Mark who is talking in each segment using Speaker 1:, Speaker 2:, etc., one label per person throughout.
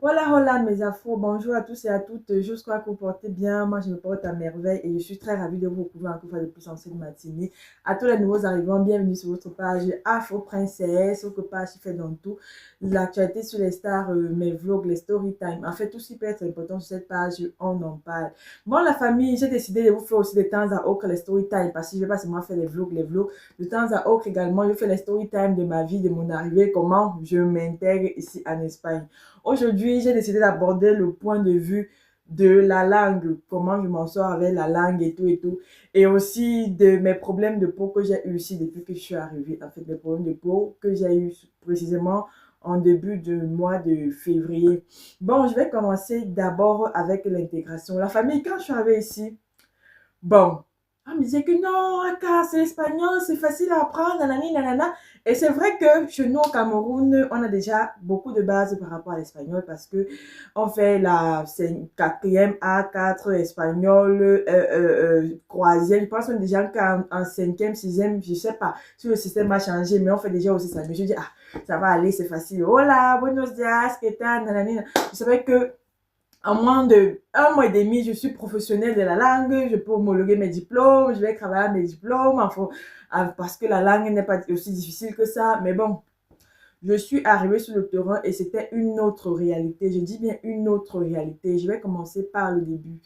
Speaker 1: Hola, hola mes afros, bonjour à tous et à toutes, j'espère que vous portez bien, moi je me porte à merveille et je suis très ravie de vous retrouver encore une fois de plus en cette matinée. À tous les nouveaux arrivants, bienvenue sur votre page Afro Princesse, votre page qui fait dans tout, l'actualité sur les stars, mes vlogs, les story time, en fait tout ce qui peut être important sur cette page, on en parle. Bon la famille, j'ai décidé de vous faire aussi de temps à autre les story time parce que je vais pas seulement faire les vlogs, de temps à autre également, je fais les story time de ma vie, de mon arrivée, comment je m'intègre ici en Espagne. Aujourd'hui, j'ai décidé d'aborder le point de vue de la langue, comment je m'en sors avec la langue et tout et tout, et aussi de mes problèmes de peau que j'ai eu ici depuis que je suis arrivée, en fait, les problèmes de peau que j'ai eu précisément en début de mois de février. Bon, je vais commencer d'abord avec l'intégration. La famille, quand je suis arrivée ici, bon, on me disait que non, Aka, c'est espagnol, c'est facile à apprendre, nanani, nanana. Et c'est vrai que chez nous au Cameroun, on a déjà beaucoup de bases par rapport à l'espagnol parce que on fait la quatrième A4 espagnol, croisière. Je pense qu'on est déjà en cinquième, sixième, je sais pas si le système a changé, mais on fait déjà aussi ça. Mais je dis, ah, ça va aller, c'est facile. Hola, buenos dias, ¿qué tal, nanani. Je savais que en moins de un mois et demi, je suis professionnelle de la langue, je peux homologuer mes diplômes, je vais travailler à mes diplômes, enfin, parce que la langue n'est pas aussi difficile que ça. Mais bon, je suis arrivée sur le terrain et c'était une autre réalité. Je dis bien une autre réalité. Je vais commencer par le début.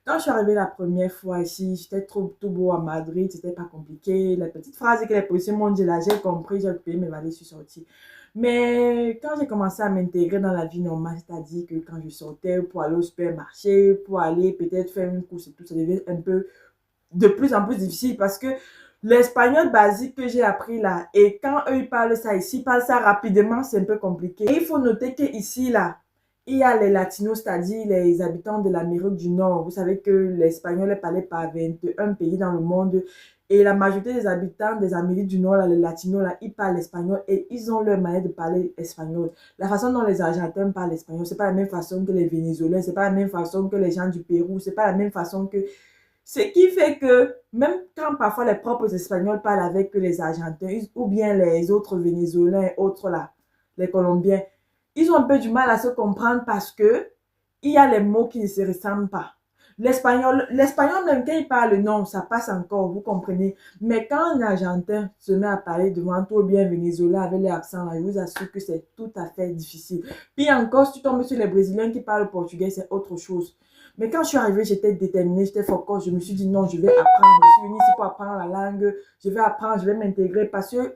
Speaker 1: Quand je suis arrivée la première fois ici, j'étais trop tout beau à Madrid, c'était pas compliqué. La petite phrase que les policiers m'ont dit là, j'ai compris, j'ai payé mes valises, je suis sortie. Mais quand j'ai commencé à m'intégrer dans la vie normale, c'est-à-dire que quand je sortais pour aller au supermarché, pour aller peut-être faire une course et tout, ça devient un peu de plus en plus difficile parce que l'espagnol basique que j'ai appris là, et quand eux ils parlent ça ici, ils parlent ça rapidement, c'est un peu compliqué. Et il faut noter que ici là, il y a les latinos, c'est-à-dire les habitants de l'Amérique du Nord. Vous savez que l'espagnol est parlé par 21 pays dans le monde. Et la majorité des habitants des Amériques du Nord, là, les latinos, là, ils parlent espagnol et ils ont leur manière de parler espagnol. La façon dont les Argentins parlent espagnol, c'est pas la même façon que les Vénézuéliens, c'est pas la même façon que les gens du Pérou, c'est pas la même façon que ce qui fait que même quand parfois les propres Espagnols parlent avec les Argentins ou bien les autres Vénézuéliens et autres là, les Colombiens, ils ont un peu du mal à se comprendre parce que il y a les mots qui ne se ressemblent pas. L'espagnol même quand il parle, non, ça passe encore, vous comprenez. Mais quand un Argentin se met à parler devant toi ou bien Vénézuélien avec l'accent là, je vous assure que c'est tout à fait difficile. Puis encore, si tu tombes sur les Brésiliens qui parlent portugais, c'est autre chose. Mais quand je suis arrivée, j'étais déterminée, j'étais focus. Je me suis dit non, je vais apprendre. Je suis venue ici pour apprendre la langue. Je vais apprendre, je vais m'intégrer parce que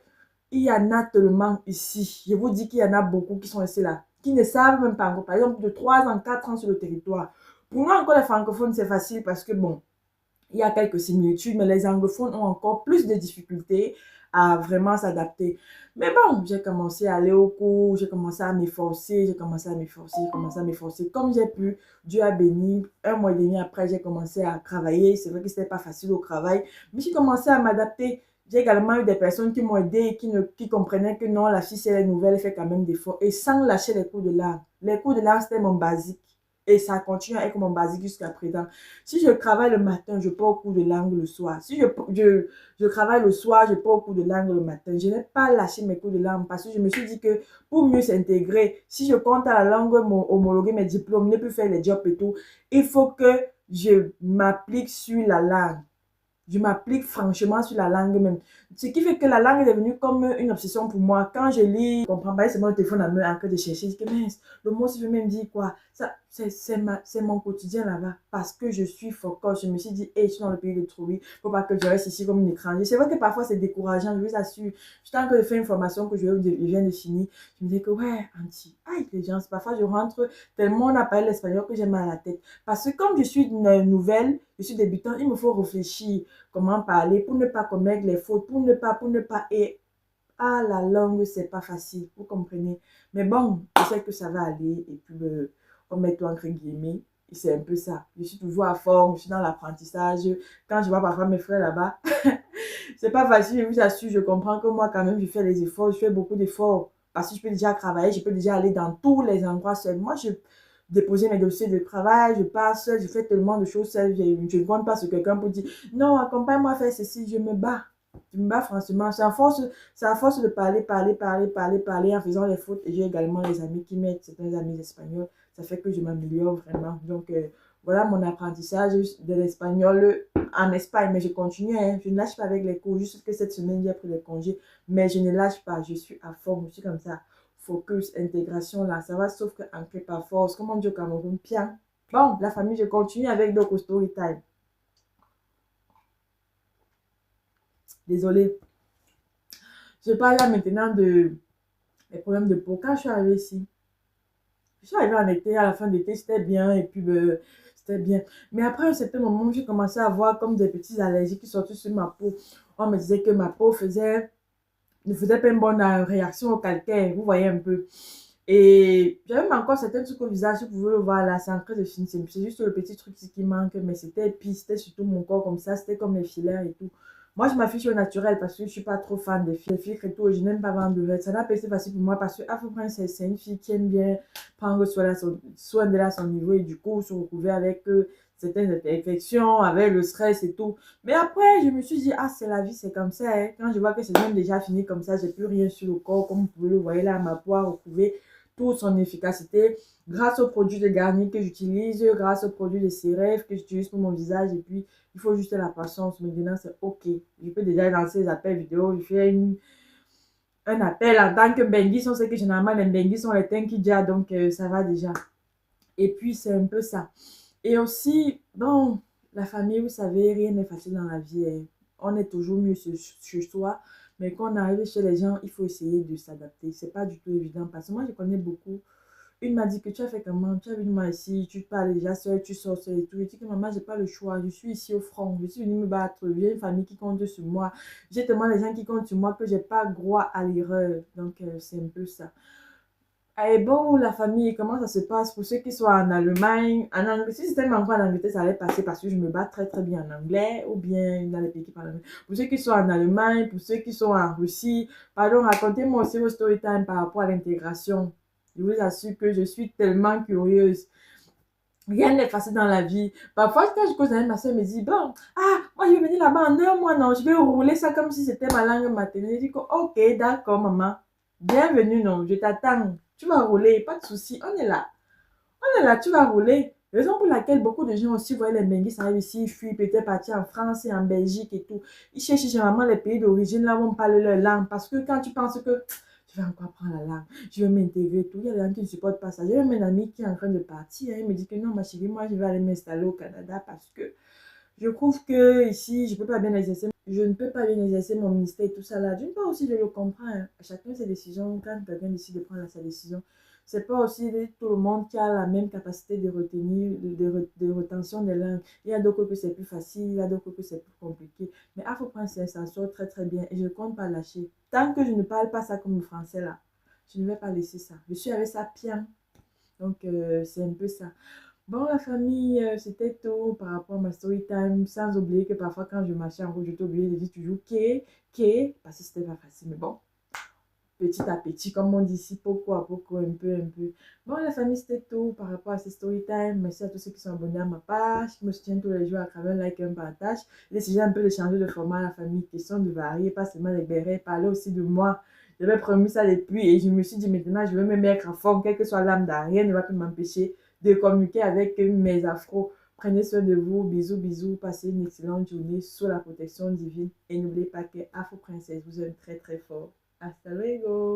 Speaker 1: il y en a tellement ici. Je vous dis qu'il y en a beaucoup qui sont ici là, qui ne savent même pas encore. Par exemple, de 3 ans, 4 ans sur le territoire. Pour nous, encore les francophones, c'est facile parce que bon, il y a quelques similitudes, mais les anglophones ont encore plus de difficultés à vraiment s'adapter. Mais bon, j'ai commencé à aller au cours, j'ai commencé à m'efforcer, j'ai commencé à m'efforcer, j'ai commencé à m'efforcer comme j'ai pu. Dieu a béni. Un mois et demi après, j'ai commencé à travailler. C'est vrai que ce n'était pas facile au travail, mais j'ai commencé à m'adapter. J'ai également eu des personnes qui m'ont aidé et qui comprenaient que non, la fille, c'est la nouvelle, elle fait quand même des efforts. Et sans lâcher les cours de langue. Les cours de langue, c'était mon basique. Et ça continue avec mon basique jusqu'à présent. Si je travaille le matin, je pars au cours de langue le soir. Si je travaille le soir, je pars au cours de langue le matin. Je n'ai pas lâché mes cours de langue parce que je me suis dit que pour mieux s'intégrer, si je compte à la langue, homologuer mes diplômes, ne plus faire les jobs et tout, il faut que je m'applique sur la langue. Je m'applique franchement sur la langue même. Ce qui fait que la langue est devenue comme une obsession pour moi. Quand je lis, je comprends pas, c'est mon téléphone à main en train de chercher. Je dis que mince, le mot, si je même dire quoi, ça, c'est mon quotidien là-bas. Parce que je suis focus. Je me suis dit, hey, je suis dans le pays de Trouille. Faut pas que je reste ici comme une étranger. C'est vrai que parfois c'est décourageant, je vous assure. Je suis en train de faire une formation que je viens de finir. Je me dis que ouais, anti, intelligence. Parfois je rentre tellement on a parlé l'espagnol que j'ai mal à la tête. Parce que comme je suis une nouvelle, je suis débutant, il me faut réfléchir comment parler pour ne pas commettre les fautes, pour ne pas, et la langue, c'est pas facile, vous comprenez. Mais bon, je sais que ça va aller, et puis, on met tout entre guillemets, c'est un peu ça. Je suis toujours à fond, je suis dans l'apprentissage. Quand je vois parfois mes frères là-bas, c'est pas facile, je vous assure, je comprends que moi, quand même, je fais les efforts, je fais beaucoup d'efforts. Parce que je peux déjà travailler, je peux déjà aller dans tous les endroits seul. Moi, je déposer mes dossiers de travail, je pars seule, je fais tellement de choses seule, je ne compte pas sur quelqu'un pour dire non, accompagne-moi à faire ceci, je me bats. Je me bats franchement. C'est à force de parler en faisant les fautes. Et j'ai également les amis qui m'aident, certains amis espagnols. Ça fait que je m'améliore vraiment. Donc, voilà mon apprentissage de l'espagnol en Espagne. Mais je continue, hein. Je ne lâche pas avec les cours. Juste que cette semaine, j'ai pris les congés. Mais je ne lâche pas. Je suis à fond. Je suis comme ça. Focus, intégration, là. Ça va, sauf que ancré par force. Comme on dit au Cameroun, bien. Bon, la famille, je continue avec d'autres story time. Désolée. Je parle là maintenant de les problèmes de peau. Quand je suis arrivée ici, je suis arrivée en été, à la fin d'été, c'était bien, et puis c'était bien. Mais après un certain moment, j'ai commencé à avoir comme des petites allergies qui sortaient sur ma peau. On me disait que ma peau ne faisait pas une bonne réaction au calcaire, vous voyez un peu. Et j'avais même encore certains trucs au visage, vous pouvez le voir là, c'est en train de finir. C'est juste le petit truc qui manque, mais c'était, puis c'était surtout mon corps comme ça, c'était comme les filaires et tout. Moi, je m'affiche au naturel parce que je suis pas trop fan des filtres et tout. Je n'aime pas vendre de verre. Ça n'a pas été facile pour moi parce que Afro Prince, c'est une fille qui aime bien prendre soin de la son niveau et du coup, se retrouver avec certaines infections, avec le stress et tout. Mais après, je me suis dit, ah, c'est la vie, c'est comme ça, hein. Quand je vois que c'est même déjà fini comme ça, j'ai plus rien sur le corps, comme vous pouvez le voir là, ma peau a retrouvé toute son efficacité grâce aux produits de garni que j'utilise, grâce aux produits de CRF que j'utilise pour mon visage. Et puis, il faut juste la patience. Maintenant, c'est OK. Je peux déjà lancer les appels vidéo. Je fais un appel en tant que Bengi. On sait que généralement, les Bengi sont les Tenkidja. Donc, ça va déjà. Et puis, c'est un peu ça. Et aussi, bon, la famille, vous savez, rien n'est facile dans la vie, hein. On est toujours mieux chez soi. Mais quand on arrive chez les gens, il faut essayer de s'adapter. C'est pas du tout évident. Parce que moi, je connais beaucoup. Une m'a dit que tu as fait comment? Tu as vu moi ici, tu parles déjà seul, tu sors seul et tout. Je dis que maman, j'ai pas le choix. Je suis ici au front. Je suis venue me battre. J'ai une famille qui compte sur moi. J'ai tellement de gens qui comptent sur moi que j'ai pas droit à l'erreur. Donc, c'est un peu ça. Et bon, la famille, comment ça se passe pour ceux qui sont en Allemagne? En Angleterre, si c'était encore en Angleterre, ça allait passer parce que je me bats très très bien en anglais ou bien dans les pays qui parlent anglais. Pour ceux qui sont en Allemagne, pour ceux qui sont en Russie, pardon, racontez-moi aussi vos story time par rapport à l'intégration. Je vous assure que je suis tellement curieuse. Rien n'est facile dans la vie. Parfois, quand je cause avec ma soeur, elle me dit, bon, ah, moi je vais venir là-bas en 1 mois, non, je vais rouler ça comme si c'était ma langue maternelle. Je dis, ok, d'accord, maman. Bienvenue, non, je t'attends. Tu vas rouler, pas de souci, on est là. On est là, tu vas rouler. Raison pour laquelle beaucoup de gens aussi voient les Benguis arrivent ici, ils fuient, peut-être partir en France et en Belgique et tout. Ils cherchent généralement les pays d'origine là où on parle leur langue. Parce que quand tu penses que je vais encore apprendre la langue, je vais m'intégrer et tout, il y a des gens qui ne supportent pas ça. J'ai même un ami qui est en train de partir, hein, il me dit que non, ma chérie, moi je vais aller m'installer au Canada parce que je trouve que ici, je ne peux pas bien exercer mon ministère et tout ça là. D'une part aussi, je le comprends, hein. Chacun ses décisions, quand quelqu'un décide de prendre sa décision. C'est pas aussi tout le monde qui a la même capacité de retenir, de retention des langues. Il y a d'autres que c'est plus facile, il y a d'autres que c'est plus compliqué. Mais Afro Prince, ça sort très très bien et je ne compte pas lâcher. Tant que je ne parle pas ça comme le français là, je ne vais pas laisser ça. Je suis avec ça bien. Donc, c'est un peu ça. Bon, la famille, c'était tout par rapport à ma story time. Sans oublier que parfois, quand je marchais en route, je t'oubliais de dire toujours parce que c'était pas facile. Mais bon, petit à petit, comme on dit ici, poco à poco, un peu, un peu. Bon, la famille, c'était tout par rapport à ces story time. Merci à tous ceux qui sont abonnés à ma page, qui me soutiennent tous les jours à travers un like et un partage. J'ai décidé un peu de changer de format à la famille, question de varier, pas seulement les bérets, parler aussi de moi. J'avais promis ça depuis et je me suis dit maintenant, je vais me mettre en forme, quelle que soit l'âme d'arrière, ne va plus m'empêcher de communiquer avec mes afros. Prenez soin de vous. Bisous, bisous. Passez une excellente journée sous la protection divine. Et n'oubliez pas que Afro Princesse vous aime très, très fort. Hasta luego.